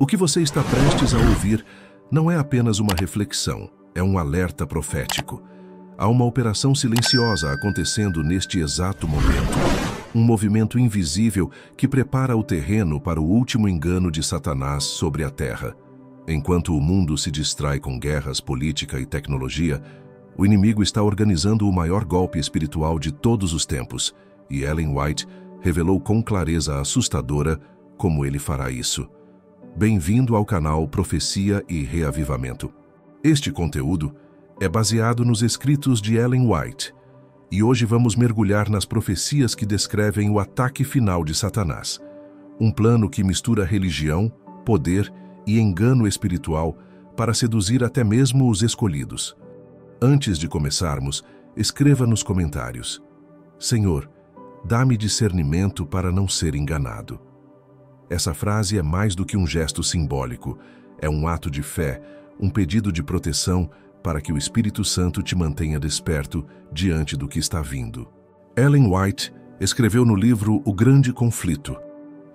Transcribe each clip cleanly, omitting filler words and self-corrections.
O que você está prestes a ouvir não é apenas uma reflexão, é um alerta profético. Há uma operação silenciosa acontecendo neste exato momento. Um movimento invisível que prepara o terreno para o último engano de Satanás sobre a Terra. Enquanto o mundo se distrai com guerras, política e tecnologia, o inimigo está organizando o maior golpe espiritual de todos os tempos, e Ellen White revelou com clareza assustadora como ele fará isso. Bem-vindo ao canal Profecia e Reavivamento. Este conteúdo é baseado nos escritos de Ellen White, e hoje vamos mergulhar nas profecias que descrevem o ataque final de Satanás. Um plano que mistura religião, poder e engano espiritual para seduzir até mesmo os escolhidos. Antes de começarmos, escreva nos comentários: Senhor, dá-me discernimento para não ser enganado. Essa frase é mais do que um gesto simbólico, é um ato de fé, um pedido de proteção para que o Espírito Santo te mantenha desperto diante do que está vindo. Ellen White escreveu no livro O Grande Conflito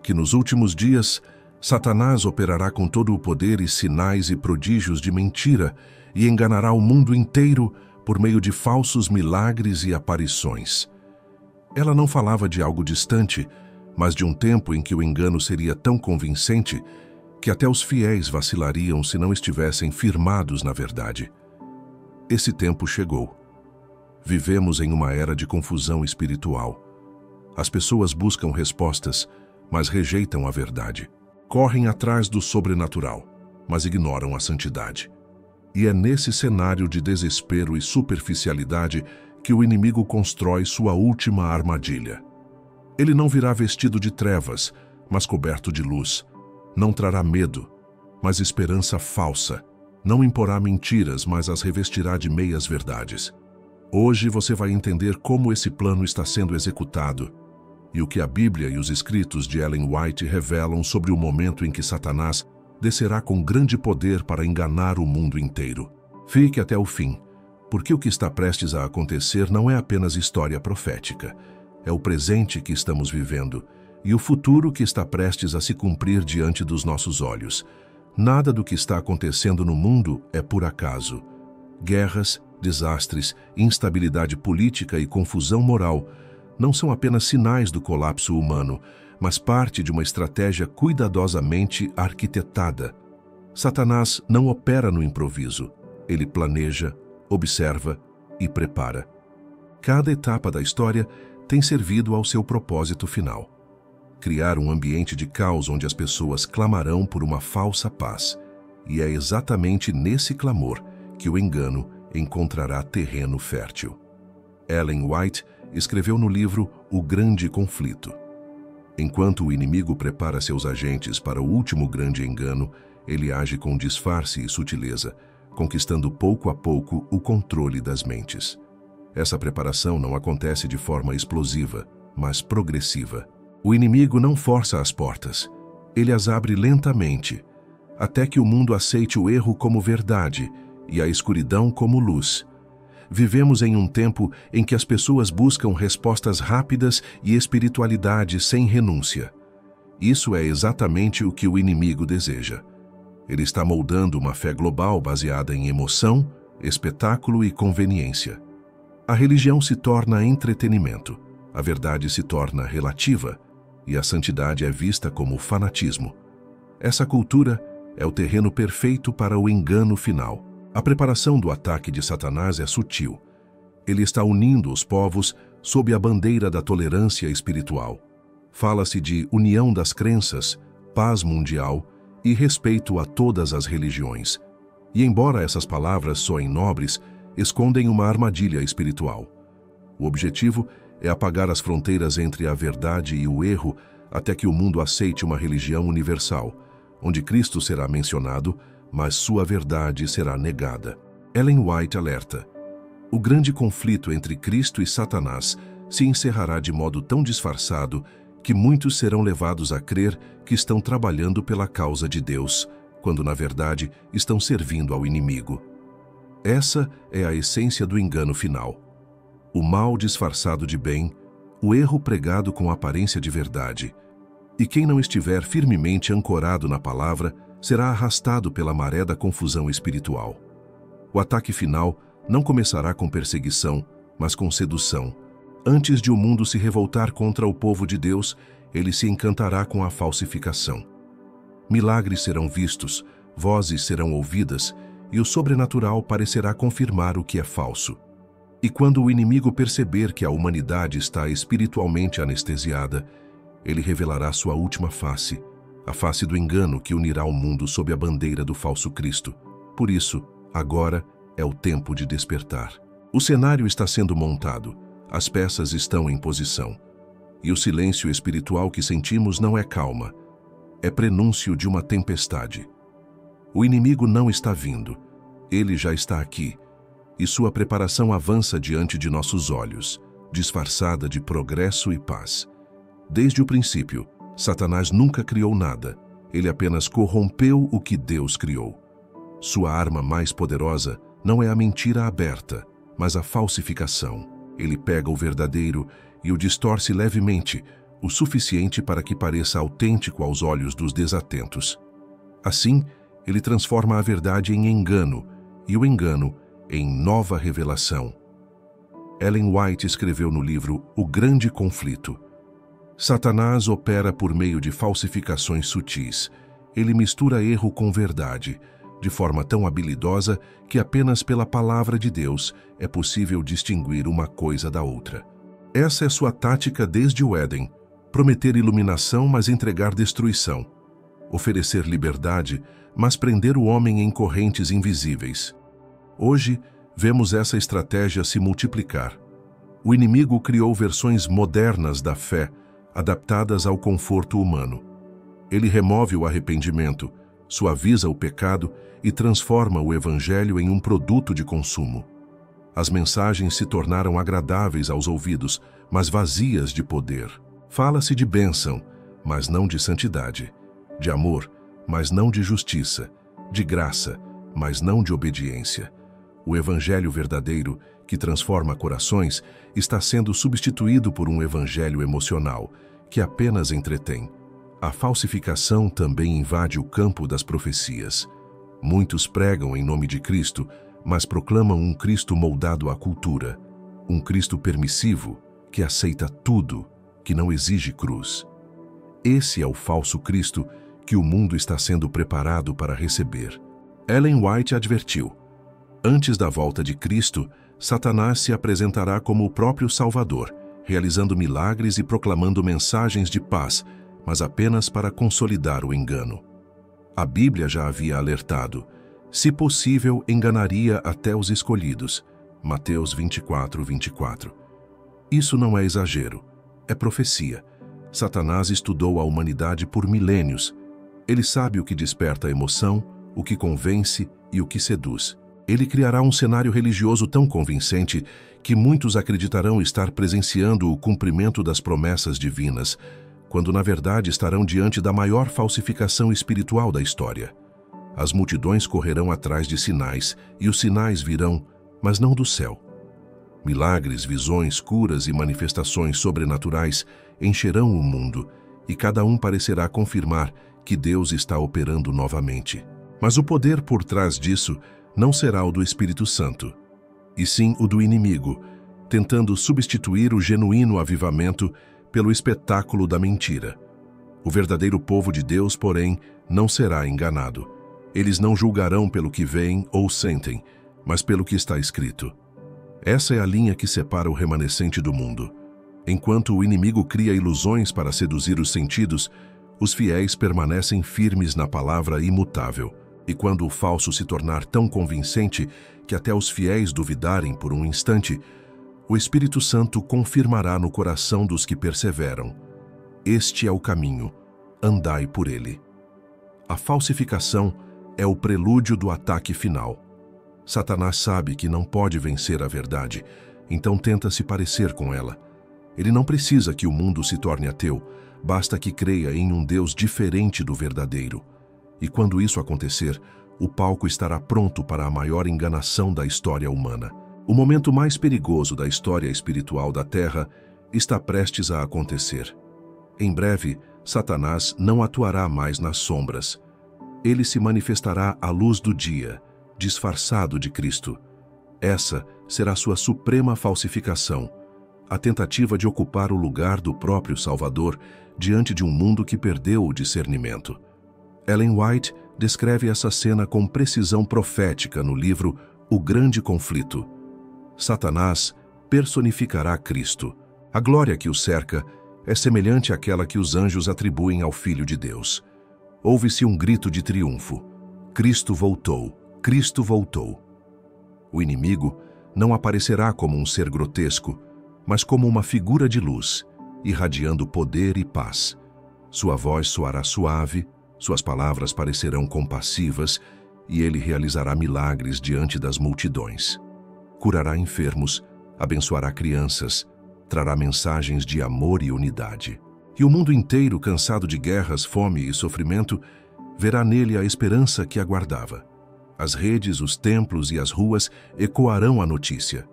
que nos últimos dias Satanás operará com todo o poder e sinais e prodígios de mentira e enganará o mundo inteiro por meio de falsos milagres e aparições. Ela não falava de algo distante, mas de um tempo em que o engano seria tão convincente que até os fiéis vacilariam se não estivessem firmados na verdade. Esse tempo chegou. Vivemos em uma era de confusão espiritual. As pessoas buscam respostas, mas rejeitam a verdade. Correm atrás do sobrenatural, mas ignoram a santidade. E é nesse cenário de desespero e superficialidade que o inimigo constrói sua última armadilha. Ele não virá vestido de trevas, mas coberto de luz. Não trará medo, mas esperança falsa. Não imporá mentiras, mas as revestirá de meias verdades. Hoje você vai entender como esse plano está sendo executado e o que a Bíblia e os escritos de Ellen White revelam sobre o momento em que Satanás descerá com grande poder para enganar o mundo inteiro. Fique até o fim, porque o que está prestes a acontecer não é apenas história profética. É o presente que estamos vivendo e o futuro que está prestes a se cumprir diante dos nossos olhos. Nada do que está acontecendo no mundo é por acaso. Guerras, desastres, instabilidade política e confusão moral não são apenas sinais do colapso humano, mas parte de uma estratégia cuidadosamente arquitetada. Satanás não opera no improviso. Ele planeja, observa e prepara. Cada etapa da história tem servido ao seu propósito final: criar um ambiente de caos onde as pessoas clamarão por uma falsa paz. E é exatamente nesse clamor que o engano encontrará terreno fértil. Ellen White escreveu no livro O Grande Conflito. Enquanto o inimigo prepara seus agentes para o último grande engano, ele age com disfarce e sutileza, conquistando pouco a pouco o controle das mentes. Essa preparação não acontece de forma explosiva, mas progressiva. O inimigo não força as portas, ele as abre lentamente, até que o mundo aceite o erro como verdade e a escuridão como luz. Vivemos em um tempo em que as pessoas buscam respostas rápidas e espiritualidade sem renúncia. Isso é exatamente o que o inimigo deseja. Ele está moldando uma fé global baseada em emoção, espetáculo e conveniência. A religião se torna entretenimento, a verdade se torna relativa e a santidade é vista como fanatismo. Essa cultura é o terreno perfeito para o engano final. A preparação do ataque de Satanás é sutil. Ele está unindo os povos sob a bandeira da tolerância espiritual. Fala-se de união das crenças, paz mundial e respeito a todas as religiões. E embora essas palavras soem nobres, escondem uma armadilha espiritual. O objetivo é apagar as fronteiras entre a verdade e o erro até que o mundo aceite uma religião universal, onde Cristo será mencionado, mas sua verdade será negada. Ellen White alerta: o grande conflito entre Cristo e Satanás se encerrará de modo tão disfarçado que muitos serão levados a crer que estão trabalhando pela causa de Deus, quando na verdade estão servindo ao inimigo. Essa é a essência do engano final. O mal disfarçado de bem, o erro pregado com aparência de verdade. E quem não estiver firmemente ancorado na palavra será arrastado pela maré da confusão espiritual. O ataque final não começará com perseguição, mas com sedução. Antes de o mundo se revoltar contra o povo de Deus, ele se encantará com a falsificação. Milagres serão vistos, vozes serão ouvidas, e o sobrenatural parecerá confirmar o que é falso. E quando o inimigo perceber que a humanidade está espiritualmente anestesiada, ele revelará sua última face, a face do engano que unirá o mundo sob a bandeira do falso Cristo. Por isso, agora é o tempo de despertar. O cenário está sendo montado, as peças estão em posição. E o silêncio espiritual que sentimos não é calma, é prenúncio de uma tempestade. O inimigo não está vindo, ele já está aqui, e sua preparação avança diante de nossos olhos, disfarçada de progresso e paz. Desde o princípio, Satanás nunca criou nada, ele apenas corrompeu o que Deus criou. Sua arma mais poderosa não é a mentira aberta, mas a falsificação. Ele pega o verdadeiro e o distorce levemente, o suficiente para que pareça autêntico aos olhos dos desatentos. Assim, ele transforma a verdade em engano e o engano em nova revelação. Ellen White escreveu no livro O Grande Conflito: Satanás opera por meio de falsificações sutis. Ele mistura erro com verdade, de forma tão habilidosa que apenas pela palavra de Deus é possível distinguir uma coisa da outra. Essa é sua tática desde o Éden: prometer iluminação, mas entregar destruição. Oferecer liberdade, mas prender o homem em correntes invisíveis. Hoje, vemos essa estratégia se multiplicar. O inimigo criou versões modernas da fé, adaptadas ao conforto humano. Ele remove o arrependimento, suaviza o pecado e transforma o evangelho em um produto de consumo. As mensagens se tornaram agradáveis aos ouvidos, mas vazias de poder. Fala-se de bênção, mas não de santidade, de amor, mas não de justiça, de graça, mas não de obediência. O evangelho verdadeiro, que transforma corações, está sendo substituído por um evangelho emocional, que apenas entretém. A falsificação também invade o campo das profecias. Muitos pregam em nome de Cristo, mas proclamam um Cristo moldado à cultura, um Cristo permissivo, que aceita tudo, que não exige cruz. Esse é o falso Cristo que o mundo está sendo preparado para receber. Ellen White advertiu: antes da volta de Cristo, Satanás se apresentará como o próprio Salvador, realizando milagres e proclamando mensagens de paz, mas apenas para consolidar o engano. A Bíblia já havia alertado: se possível, enganaria até os escolhidos. Mateus 24:24. Isso não é exagero, é profecia. Satanás estudou a humanidade por milênios. Ele sabe o que desperta a emoção, o que convence e o que seduz. Ele criará um cenário religioso tão convincente que muitos acreditarão estar presenciando o cumprimento das promessas divinas, quando na verdade estarão diante da maior falsificação espiritual da história. As multidões correrão atrás de sinais, e os sinais virão, mas não do céu. Milagres, visões, curas e manifestações sobrenaturais encherão o mundo, e cada um parecerá confirmar que Deus está operando novamente. Mas o poder por trás disso não será o do Espírito Santo, e sim o do inimigo, tentando substituir o genuíno avivamento pelo espetáculo da mentira. O verdadeiro povo de Deus, porém, não será enganado. Eles não julgarão pelo que veem ou sentem, mas pelo que está escrito. Essa é a linha que separa o remanescente do mundo. Enquanto o inimigo cria ilusões para seduzir os sentidos, os fiéis permanecem firmes na palavra imutável. E quando o falso se tornar tão convincente que até os fiéis duvidarem por um instante, o Espírito Santo confirmará no coração dos que perseveram: este é o caminho, andai por ele. A falsificação é o prelúdio do ataque final. Satanás sabe que não pode vencer a verdade, então tenta se parecer com ela. Ele não precisa que o mundo se torne ateu, basta que creia em um Deus diferente do verdadeiro. E quando isso acontecer, o palco estará pronto para a maior enganação da história humana. O momento mais perigoso da história espiritual da Terra está prestes a acontecer. Em breve, Satanás não atuará mais nas sombras. ele se manifestará à luz do dia, disfarçado de Cristo. Essa será sua suprema falsificação, a tentativa de ocupar o lugar do próprio Salvador diante de um mundo que perdeu o discernimento. Ellen White descreve essa cena com precisão profética no livro O Grande Conflito. Satanás personificará Cristo. A glória que o cerca é semelhante àquela que os anjos atribuem ao Filho de Deus. Ouve-se um grito de triunfo. Cristo voltou! Cristo voltou! O inimigo não aparecerá como um ser grotesco, mas como uma figura de luz, irradiando poder e paz. Sua voz soará suave, suas palavras parecerão compassivas, e ele realizará milagres diante das multidões. Curará enfermos, abençoará crianças, trará mensagens de amor e unidade. E o mundo inteiro, cansado de guerras, fome e sofrimento, verá nele a esperança que aguardava. As redes, os templos e as ruas ecoarão a notícia.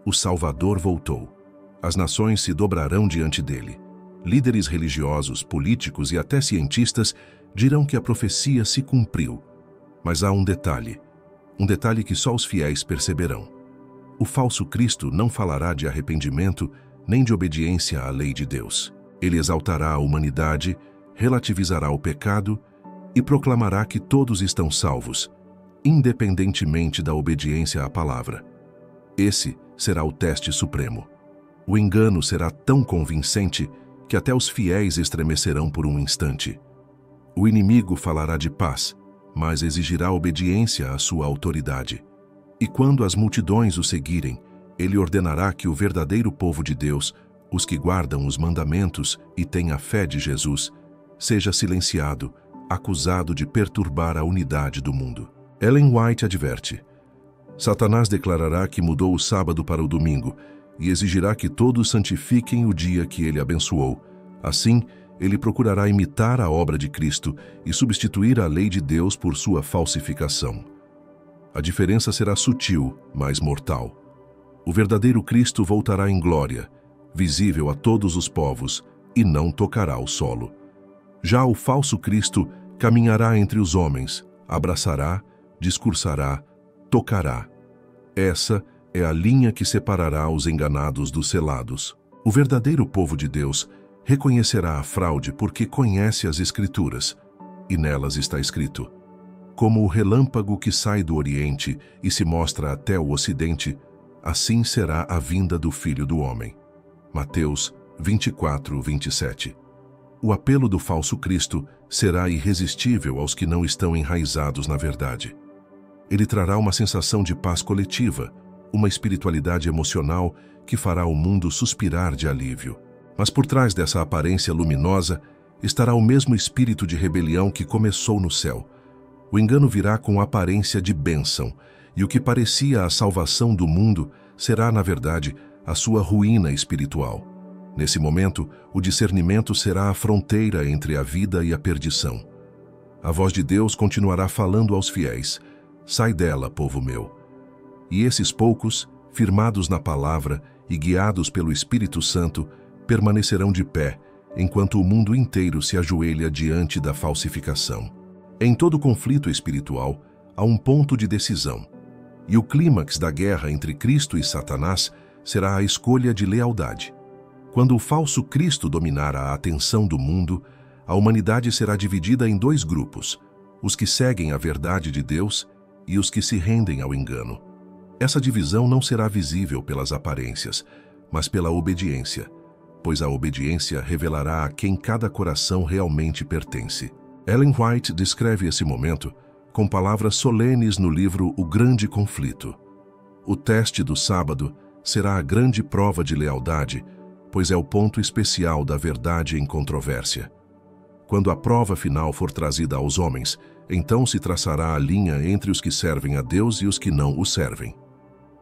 O Salvador voltou. As nações se dobrarão diante dele. Líderes religiosos, políticos e até cientistas dirão que a profecia se cumpriu. Mas há um detalhe que só os fiéis perceberão. O falso Cristo não falará de arrependimento nem de obediência à lei de Deus. Ele exaltará a humanidade, relativizará o pecado e proclamará que todos estão salvos, independentemente da obediência à palavra. Esse será o teste supremo. O engano será tão convincente que até os fiéis estremecerão por um instante. O inimigo falará de paz, mas exigirá obediência à sua autoridade. E quando as multidões o seguirem, ele ordenará que o verdadeiro povo de Deus, os que guardam os mandamentos e têm a fé de Jesus, seja silenciado, acusado de perturbar a unidade do mundo. Ellen White adverte: Satanás declarará que mudou o sábado para o domingo e exigirá que todos santifiquem o dia que ele abençoou. Assim, ele procurará imitar a obra de Cristo e substituir a lei de Deus por sua falsificação. A diferença será sutil, mas mortal. O verdadeiro Cristo voltará em glória, visível a todos os povos, e não tocará o solo. Já o falso Cristo caminhará entre os homens, abraçará, discursará, tocará. Essa é a linha que separará os enganados dos selados. O verdadeiro povo de Deus reconhecerá a fraude porque conhece as Escrituras, e nelas está escrito: como o relâmpago que sai do Oriente e se mostra até o Ocidente, assim será a vinda do Filho do Homem. Mateus 24:27. O apelo do falso Cristo será irresistível aos que não estão enraizados na verdade. Ele trará uma sensação de paz coletiva, uma espiritualidade emocional que fará o mundo suspirar de alívio. Mas por trás dessa aparência luminosa estará o mesmo espírito de rebelião que começou no céu. O engano virá com aparência de bênção, e o que parecia a salvação do mundo será, na verdade, a sua ruína espiritual. Nesse momento, o discernimento será a fronteira entre a vida e a perdição. A voz de Deus continuará falando aos fiéis: sai dela, povo meu. E esses poucos, firmados na palavra e guiados pelo Espírito Santo, permanecerão de pé, enquanto o mundo inteiro se ajoelha diante da falsificação. Em todo conflito espiritual, há um ponto de decisão. E o clímax da guerra entre Cristo e Satanás será a escolha de lealdade. Quando o falso Cristo dominar a atenção do mundo, a humanidade será dividida em dois grupos: os que seguem a verdade de Deus e os que se rendem ao engano. Essa divisão não será visível pelas aparências, mas pela obediência, pois a obediência revelará a quem cada coração realmente pertence. Ellen White descreve esse momento com palavras solenes no livro O Grande Conflito. O teste do sábado será a grande prova de lealdade, pois é o ponto especial da verdade em controvérsia. Quando a prova final for trazida aos homens, então se traçará a linha entre os que servem a Deus e os que não o servem.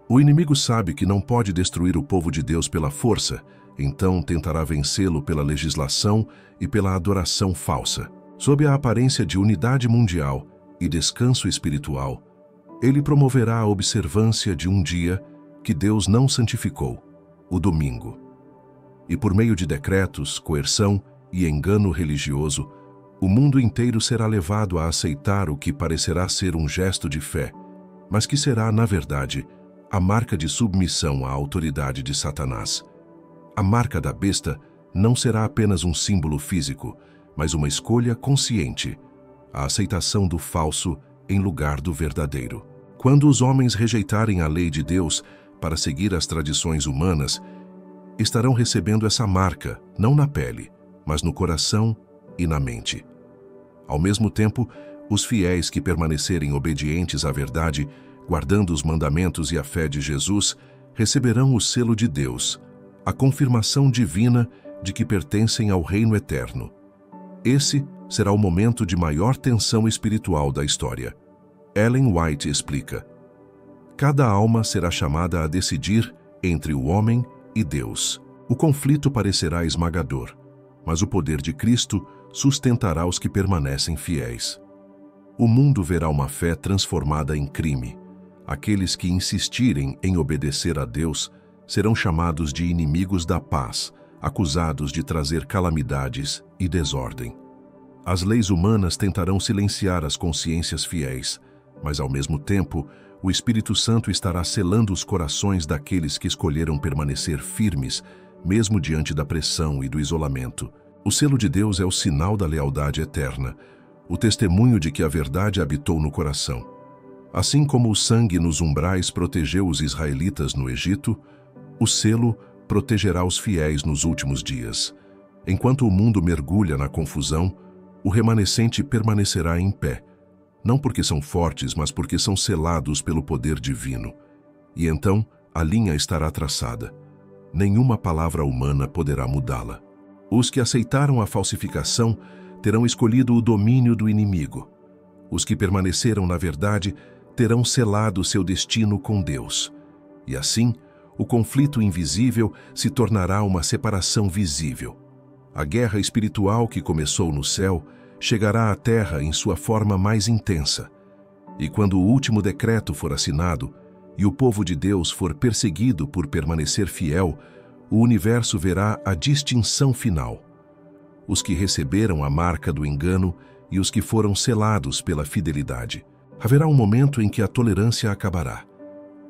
O inimigo sabe que não pode destruir o povo de Deus pela força, então tentará vencê-lo pela legislação e pela adoração falsa. Sob a aparência de unidade mundial e descanso espiritual, ele promoverá a observância de um dia que Deus não santificou, o domingo. E por meio de decretos, coerção e engano religioso, O mundo inteiro será levado a aceitar o que parecerá ser um gesto de fé, mas que será, na verdade, a marca de submissão à autoridade de Satanás. A marca da besta não será apenas um símbolo físico, mas uma escolha consciente, a aceitação do falso em lugar do verdadeiro. Quando os homens rejeitarem a lei de Deus para seguir as tradições humanas, estarão recebendo essa marca, não na pele, mas no coração e na mente. Ao mesmo tempo, os fiéis que permanecerem obedientes à verdade, guardando os mandamentos e a fé de Jesus, receberão o selo de Deus, a confirmação divina de que pertencem ao reino eterno. Esse será o momento de maior tensão espiritual da história. Ellen White explica: cada alma será chamada a decidir entre o homem e Deus. O conflito parecerá esmagador, mas o poder de Cristo sustentará os que permanecem fiéis. O mundo verá uma fé transformada em crime. Aqueles que insistirem em obedecer a Deus serão chamados de inimigos da paz, acusados de trazer calamidades e desordem. As leis humanas tentarão silenciar as consciências fiéis, mas ao mesmo tempo, o Espírito Santo estará selando os corações daqueles que escolheram permanecer firmes, mesmo diante da pressão e do isolamento. O selo de Deus é o sinal da lealdade eterna, o testemunho de que a verdade habitou no coração. Assim como o sangue nos umbrais protegeu os israelitas no Egito, o selo protegerá os fiéis nos últimos dias. Enquanto o mundo mergulha na confusão, o remanescente permanecerá em pé, não porque são fortes, mas porque são selados pelo poder divino. E então a linha estará traçada. Nenhuma palavra humana poderá mudá-la. Os que aceitaram a falsificação terão escolhido o domínio do inimigo. Os que permaneceram na verdade terão selado seu destino com Deus. E assim, o conflito invisível se tornará uma separação visível. A guerra espiritual que começou no céu chegará à terra em sua forma mais intensa. E quando o último decreto for assinado e o povo de Deus for perseguido por permanecer fiel, o universo verá a distinção final. Os que receberam a marca do engano e os que foram selados pela fidelidade. Haverá um momento em que a tolerância acabará.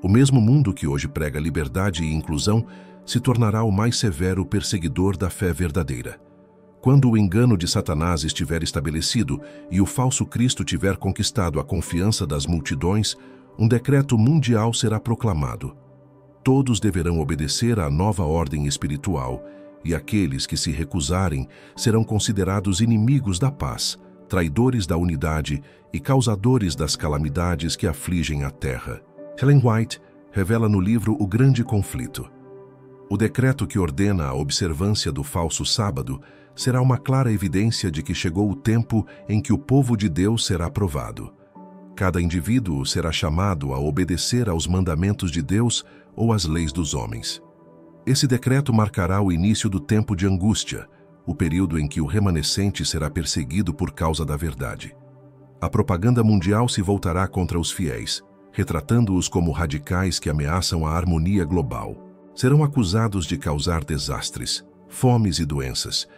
O mesmo mundo que hoje prega liberdade e inclusão se tornará o mais severo perseguidor da fé verdadeira. Quando o engano de Satanás estiver estabelecido e o falso Cristo tiver conquistado a confiança das multidões, um decreto mundial será proclamado. Todos deverão obedecer à nova ordem espiritual, e aqueles que se recusarem serão considerados inimigos da paz, traidores da unidade e causadores das calamidades que afligem a terra. Ellen White revela no livro O Grande Conflito. O decreto que ordena a observância do falso sábado será uma clara evidência de que chegou o tempo em que o povo de Deus será provado. Cada indivíduo será chamado a obedecer aos mandamentos de Deus ou às leis dos homens. Esse decreto marcará o início do tempo de angústia, o período em que o remanescente será perseguido por causa da verdade. A propaganda mundial se voltará contra os fiéis, retratando-os como radicais que ameaçam a harmonia global. Serão acusados de causar desastres, fomes e doenças,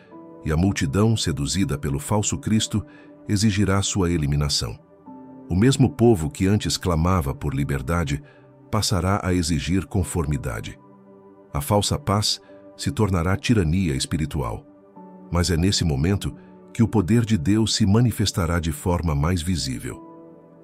e a multidão, seduzida pelo falso Cristo, exigirá sua eliminação. O mesmo povo que antes clamava por liberdade passará a exigir conformidade. A falsa paz se tornará tirania espiritual. Mas é nesse momento que o poder de Deus se manifestará de forma mais visível.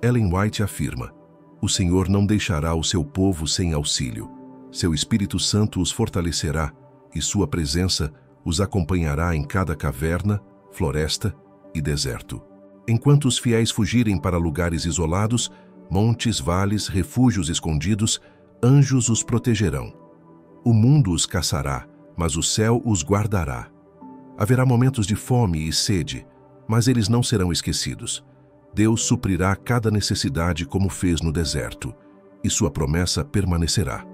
Ellen White afirma: o Senhor não deixará o seu povo sem auxílio. Seu Espírito Santo os fortalecerá e sua presença os acompanhará em cada caverna, floresta e deserto. Enquanto os fiéis fugirem para lugares isolados, montes, vales, refúgios escondidos, anjos os protegerão. O mundo os caçará, mas o céu os guardará. Haverá momentos de fome e sede, mas eles não serão esquecidos. Deus suprirá cada necessidade como fez no deserto, e sua promessa permanecerá.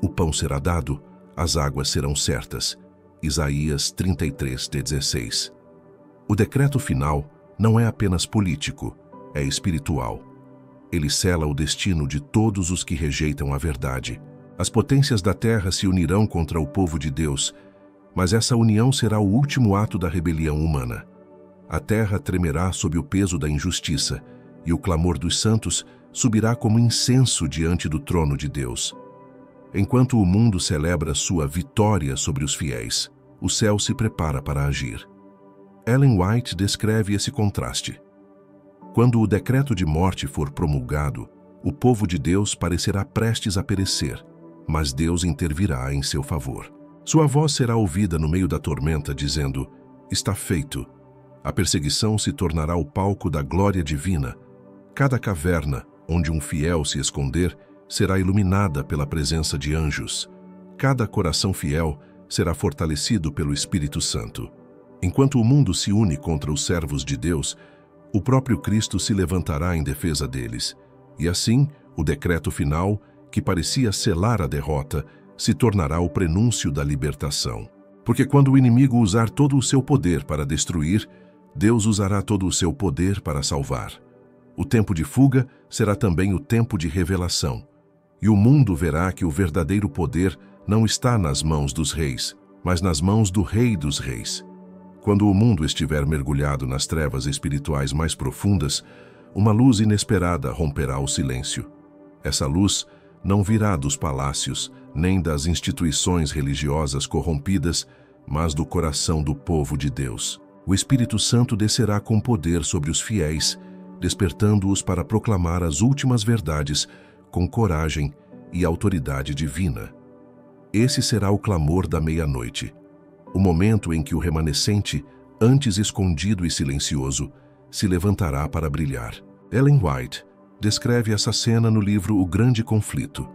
O pão será dado, as águas serão certas. Isaías 33:16. O decreto final não é apenas político, é espiritual. Ele sela o destino de todos os que rejeitam a verdade. As potências da terra se unirão contra o povo de Deus, mas essa união será o último ato da rebelião humana. A terra tremerá sob o peso da injustiça, e o clamor dos santos subirá como incenso diante do trono de Deus. Enquanto o mundo celebra sua vitória sobre os fiéis, o céu se prepara para agir. Ellen White descreve esse contraste. Quando o decreto de morte for promulgado, o povo de Deus parecerá prestes a perecer, mas Deus intervirá em seu favor. Sua voz será ouvida no meio da tormenta, dizendo: "Está feito." A perseguição se tornará o palco da glória divina. Cada caverna onde um fiel se esconder será iluminada pela presença de anjos. Cada coração fiel será fortalecido pelo Espírito Santo. Enquanto o mundo se une contra os servos de Deus, o próprio Cristo se levantará em defesa deles. E assim, o decreto final, que parecia selar a derrota, se tornará o prenúncio da libertação. Porque quando o inimigo usar todo o seu poder para destruir, Deus usará todo o seu poder para salvar. O tempo de fuga será também o tempo de revelação. E o mundo verá que o verdadeiro poder não está nas mãos dos reis, mas nas mãos do Rei dos Reis. Quando o mundo estiver mergulhado nas trevas espirituais mais profundas, uma luz inesperada romperá o silêncio. Essa luz não virá dos palácios, nem das instituições religiosas corrompidas, mas do coração do povo de Deus. O Espírito Santo descerá com poder sobre os fiéis, despertando-os para proclamar as últimas verdades com coragem e autoridade divina. Esse será o clamor da meia-noite, o momento em que o remanescente, antes escondido e silencioso, se levantará para brilhar. Ellen White descreve essa cena no livro O Grande Conflito.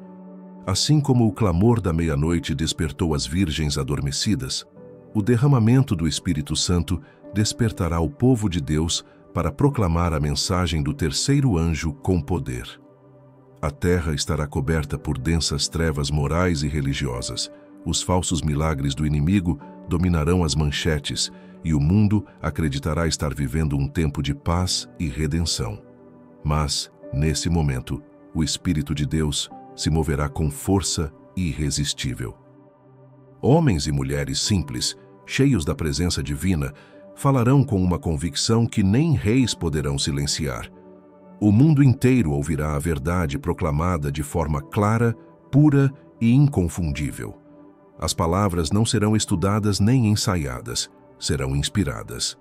Assim como o clamor da meia-noite despertou as virgens adormecidas, o derramamento do Espírito Santo despertará o povo de Deus para proclamar a mensagem do terceiro anjo com poder. A terra estará coberta por densas trevas morais e religiosas. Os falsos milagres do inimigo dominarão as manchetes e o mundo acreditará estar vivendo um tempo de paz e redenção. Mas, nesse momento, o Espírito de Deus se moverá com força irresistível. Homens e mulheres simples, cheios da presença divina, falarão com uma convicção que nem reis poderão silenciar. O mundo inteiro ouvirá a verdade proclamada de forma clara, pura e inconfundível. As palavras não serão estudadas nem ensaiadas, serão inspiradas.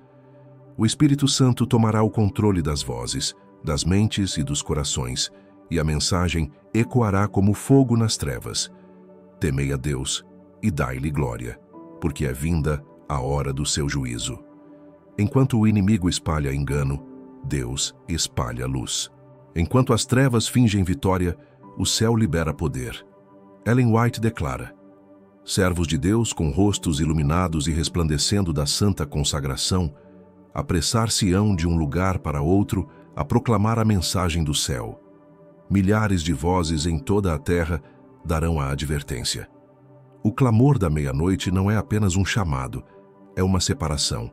O Espírito Santo tomará o controle das vozes, das mentes e dos corações, e a mensagem ecoará como fogo nas trevas. Temei a Deus e dai-lhe glória, porque é vinda a hora do seu juízo. Enquanto o inimigo espalha engano, Deus espalha luz. Enquanto as trevas fingem vitória, o céu libera poder. Ellen White declara: servos de Deus com rostos iluminados e resplandecendo da santa consagração, apressar-se-ão de um lugar para outro a proclamar a mensagem do céu. Milhares de vozes em toda a terra darão a advertência. O clamor da meia-noite não é apenas um chamado, é uma separação.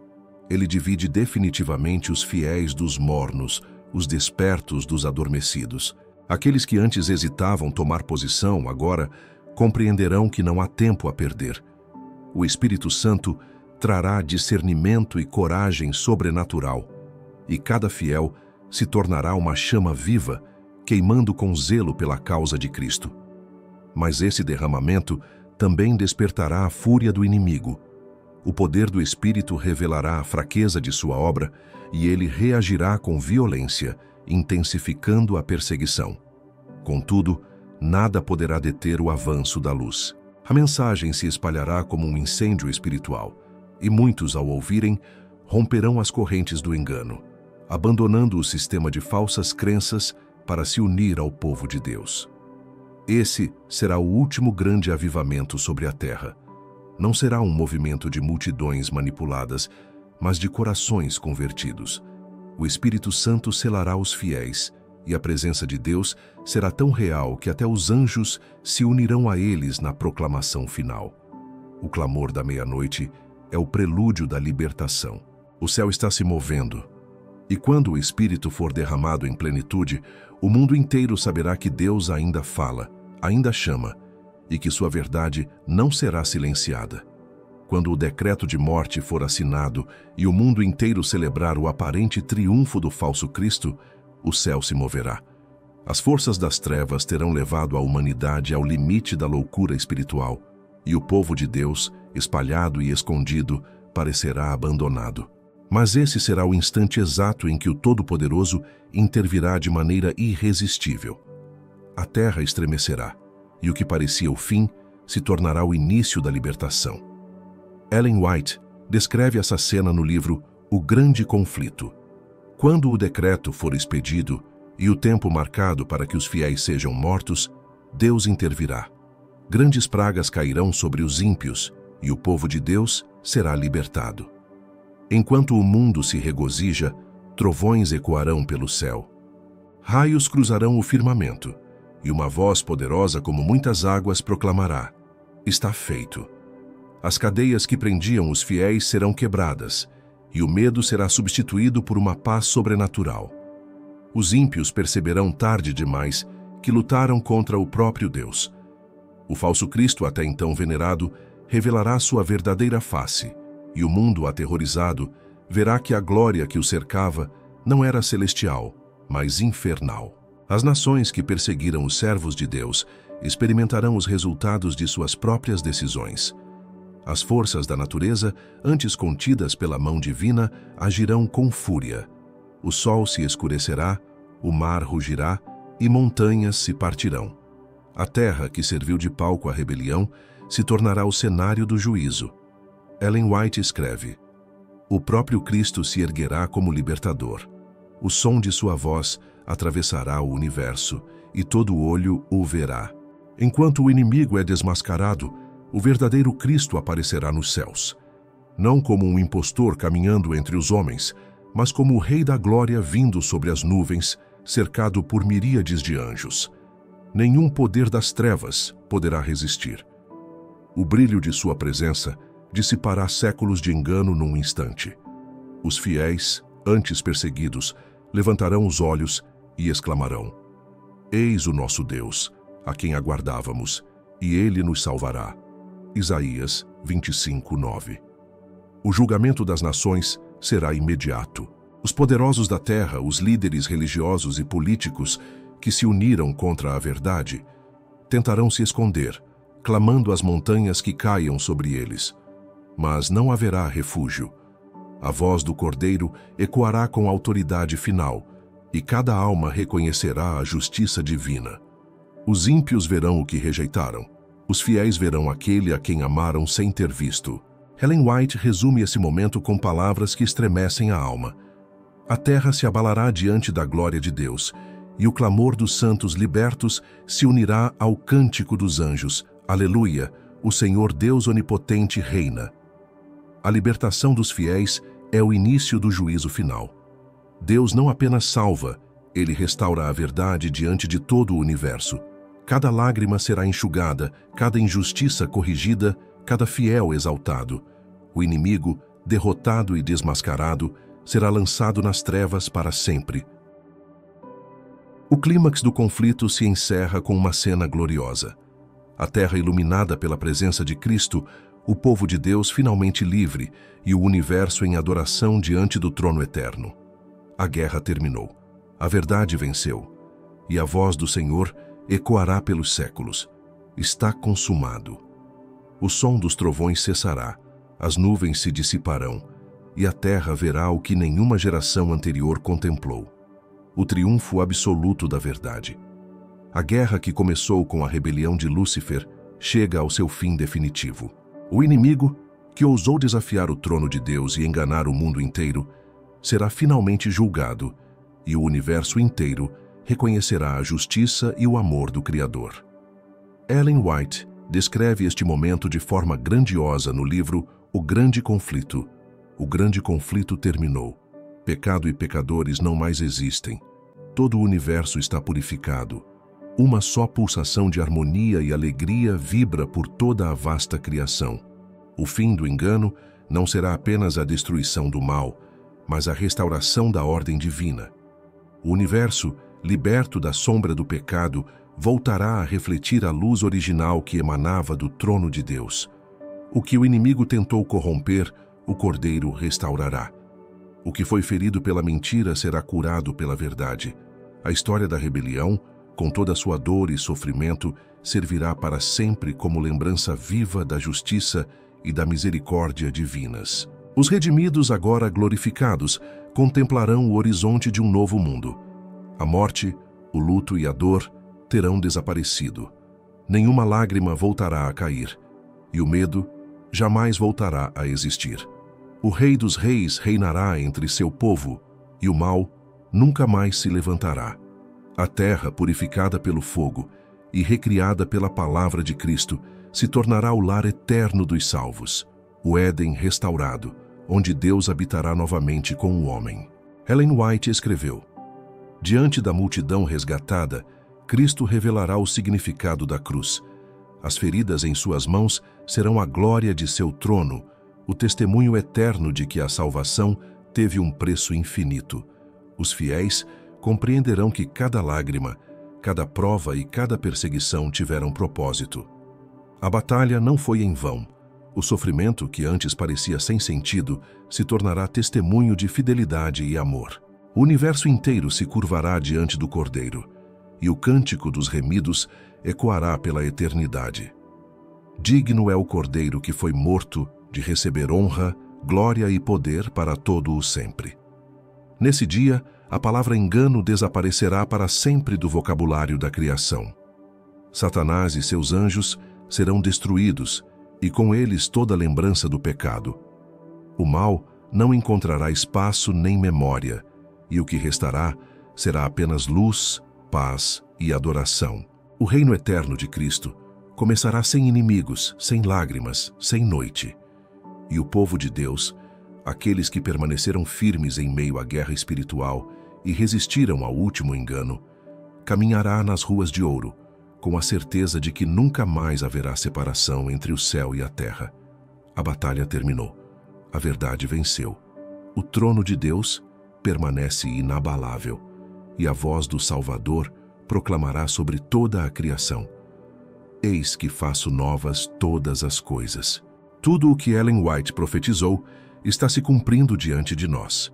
Ele divide definitivamente os fiéis dos mornos, os despertos dos adormecidos. Aqueles que antes hesitavam tomar posição, agora compreenderão que não há tempo a perder. O Espírito Santo trará discernimento e coragem sobrenatural, e cada fiel se tornará uma chama viva, queimando com zelo pela causa de Cristo. Mas esse derramamento também despertará a fúria do inimigo. O poder do Espírito revelará a fraqueza de sua obra e ele reagirá com violência, intensificando a perseguição. Contudo, nada poderá deter o avanço da luz. A mensagem se espalhará como um incêndio espiritual, e muitos, ao ouvirem, romperão as correntes do engano, abandonando o sistema de falsas crenças para se unir ao povo de Deus. Esse será o último grande avivamento sobre a terra. Não será um movimento de multidões manipuladas, mas de corações convertidos. O Espírito Santo selará os fiéis, e a presença de Deus será tão real que até os anjos se unirão a eles na proclamação final. O clamor da meia-noite é o prelúdio da libertação. O céu está se movendo, e quando o Espírito for derramado em plenitude, o mundo inteiro saberá que Deus ainda fala, ainda chama, e que sua verdade não será silenciada. quando o decreto de morte for assinado e o mundo inteiro celebrar o aparente triunfo do falso Cristo, o céu se moverá. As forças das trevas terão levado a humanidade ao limite da loucura espiritual, e o povo de Deus, espalhado e escondido, parecerá abandonado. Mas esse será o instante exato em que o Todo-Poderoso intervirá de maneira irresistível. A terra estremecerá, e o que parecia o fim se tornará o início da libertação. Ellen White descreve essa cena no livro O Grande Conflito. Quando o decreto for expedido e o tempo marcado para que os fiéis sejam mortos, Deus intervirá. Grandes pragas cairão sobre os ímpios e o povo de Deus será libertado. Enquanto o mundo se regozija, trovões ecoarão pelo céu. Raios cruzarão o firmamento, e uma voz poderosa como muitas águas proclamará: está feito. As cadeias que prendiam os fiéis serão quebradas, e o medo será substituído por uma paz sobrenatural. Os ímpios perceberão tarde demais que lutaram contra o próprio Deus. O falso Cristo, até então venerado, revelará sua verdadeira face, e o mundo aterrorizado verá que a glória que o cercava não era celestial, mas infernal. As nações que perseguiram os servos de Deus experimentarão os resultados de suas próprias decisões. As forças da natureza, antes contidas pela mão divina, agirão com fúria. O sol se escurecerá, o mar rugirá e montanhas se partirão. A terra, que serviu de palco à rebelião, se tornará o cenário do juízo. Ellen White escreve: o próprio Cristo se erguerá como libertador. O som de sua voz atravessará o universo, e todo olho o verá. Enquanto o inimigo é desmascarado, o verdadeiro Cristo aparecerá nos céus. Não como um impostor caminhando entre os homens, mas como o Rei da Glória vindo sobre as nuvens, cercado por miríades de anjos. Nenhum poder das trevas poderá resistir. O brilho de sua presença dissipará séculos de engano num instante. Os fiéis, antes perseguidos, levantarão os olhos e exclamarão: eis o nosso Deus, a quem aguardávamos, e ele nos salvará. Isaías 25:9. O julgamento das nações será imediato. Os poderosos da terra, os líderes religiosos e políticos que se uniram contra a verdade, tentarão se esconder, clamando às montanhas que caiam sobre eles. Mas não haverá refúgio. A voz do Cordeiro ecoará com autoridade final, e cada alma reconhecerá a justiça divina. Os ímpios verão o que rejeitaram. Os fiéis verão aquele a quem amaram sem ter visto. Ellen White resume esse momento com palavras que estremecem a alma. A terra se abalará diante da glória de Deus, e o clamor dos santos libertos se unirá ao cântico dos anjos. Aleluia! O Senhor Deus Onipotente reina. A libertação dos fiéis é o início do juízo final. Deus não apenas salva, ele restaura a verdade diante de todo o universo. Cada lágrima será enxugada, cada injustiça corrigida, cada fiel exaltado. O inimigo, derrotado e desmascarado, será lançado nas trevas para sempre. O clímax do conflito se encerra com uma cena gloriosa. A terra iluminada pela presença de Cristo, o povo de Deus finalmente livre e o universo em adoração diante do trono eterno. A guerra terminou. A verdade venceu. E a voz do Senhor ecoará pelos séculos. Está consumado. O som dos trovões cessará, as nuvens se dissiparão, e a terra verá o que nenhuma geração anterior contemplou: o triunfo absoluto da verdade. A guerra que começou com a rebelião de Lúcifer chega ao seu fim definitivo. O inimigo, que ousou desafiar o trono de Deus e enganar o mundo inteiro, será finalmente julgado, e o universo inteiro reconhecerá a justiça e o amor do Criador. Ellen White descreve este momento de forma grandiosa no livro O Grande Conflito. O grande conflito terminou. Pecado e pecadores não mais existem. Todo o universo está purificado. Uma só pulsação de harmonia e alegria vibra por toda a vasta criação. O fim do engano não será apenas a destruição do mal, mas a restauração da ordem divina. O universo, liberto da sombra do pecado, voltará a refletir a luz original que emanava do trono de Deus. O que o inimigo tentou corromper, o Cordeiro restaurará. O que foi ferido pela mentira será curado pela verdade. A história da rebelião, com toda a sua dor e sofrimento, servirá para sempre como lembrança viva da justiça e da misericórdia divinas. Os redimidos, agora glorificados, contemplarão o horizonte de um novo mundo. A morte, o luto e a dor terão desaparecido. Nenhuma lágrima voltará a cair, e o medo jamais voltará a existir. O Rei dos Reis reinará entre seu povo, e o mal nunca mais se levantará. A terra, purificada pelo fogo e recriada pela palavra de Cristo, se tornará o lar eterno dos salvos, o Éden restaurado, onde Deus habitará novamente com o homem. Ellen White escreveu: diante da multidão resgatada, Cristo revelará o significado da cruz. As feridas em suas mãos serão a glória de seu trono, o testemunho eterno de que a salvação teve um preço infinito. Os fiéis compreenderão que cada lágrima, cada prova e cada perseguição tiveram propósito. A batalha não foi em vão. O sofrimento, que antes parecia sem sentido, se tornará testemunho de fidelidade e amor. O universo inteiro se curvará diante do Cordeiro, e o cântico dos remidos ecoará pela eternidade. Digno é o Cordeiro que foi morto de receber honra, glória e poder para todo o sempre. Nesse dia, a palavra engano desaparecerá para sempre do vocabulário da criação. Satanás e seus anjos serão destruídos, e com eles toda lembrança do pecado. O mal não encontrará espaço nem memória, e o que restará será apenas luz, paz e adoração. O reino eterno de Cristo começará sem inimigos, sem lágrimas, sem noite. E o povo de Deus, aqueles que permaneceram firmes em meio à guerra espiritual e resistiram ao último engano, caminhará nas ruas de ouro, com a certeza de que nunca mais haverá separação entre o céu e a terra. A batalha terminou. A verdade venceu. O trono de Deus permanece inabalável, e a voz do Salvador proclamará sobre toda a criação: eis que faço novas todas as coisas. Tudo o que Ellen White profetizou está se cumprindo diante de nós.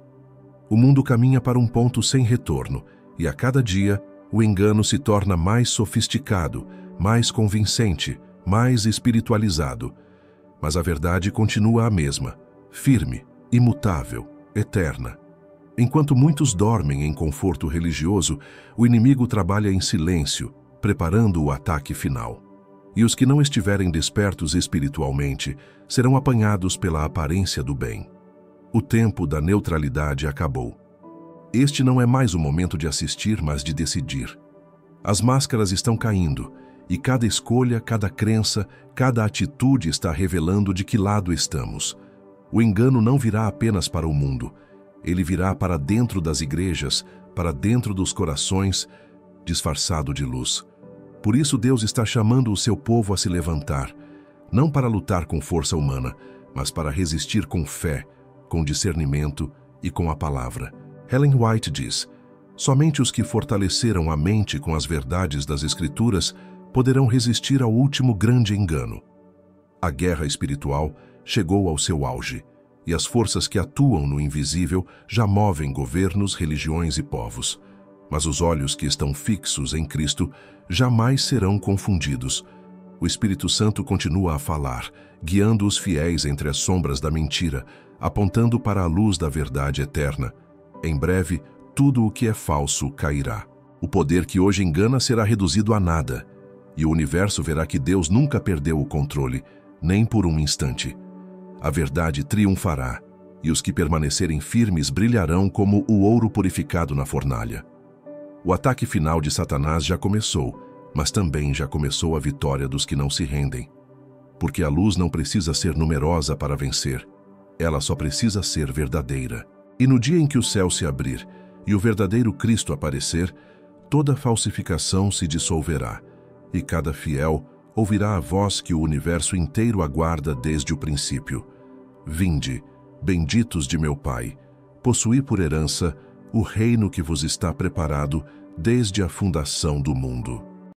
O mundo caminha para um ponto sem retorno, e a cada dia o engano se torna mais sofisticado, mais convincente, mais espiritualizado. Mas a verdade continua a mesma, firme, imutável, eterna. Enquanto muitos dormem em conforto religioso, o inimigo trabalha em silêncio, preparando o ataque final. E os que não estiverem despertos espiritualmente serão apanhados pela aparência do bem. O tempo da neutralidade acabou. Este não é mais o momento de assistir, mas de decidir. As máscaras estão caindo, e cada escolha, cada crença, cada atitude está revelando de que lado estamos. O engano não virá apenas para o mundo. Ele virá para dentro das igrejas, para dentro dos corações, disfarçado de luz. Por isso Deus está chamando o seu povo a se levantar, não para lutar com força humana, mas para resistir com fé, com discernimento e com a palavra. Ellen White diz: somente os que fortaleceram a mente com as verdades das Escrituras poderão resistir ao último grande engano. A guerra espiritual chegou ao seu auge, e as forças que atuam no invisível já movem governos, religiões e povos. Mas os olhos que estão fixos em Cristo jamais serão confundidos. O Espírito Santo continua a falar, guiando os fiéis entre as sombras da mentira, apontando para a luz da verdade eterna. Em breve, tudo o que é falso cairá. O poder que hoje engana será reduzido a nada, e o universo verá que Deus nunca perdeu o controle, nem por um instante. A verdade triunfará, e os que permanecerem firmes brilharão como o ouro purificado na fornalha. O ataque final de Satanás já começou, mas também já começou a vitória dos que não se rendem. Porque a luz não precisa ser numerosa para vencer, ela só precisa ser verdadeira. E no dia em que o céu se abrir e o verdadeiro Cristo aparecer, toda falsificação se dissolverá, e cada fiel ouvirá a voz que o universo inteiro aguarda desde o princípio: vinde, benditos de meu Pai, possuí por herança o reino que vos está preparado desde a fundação do mundo.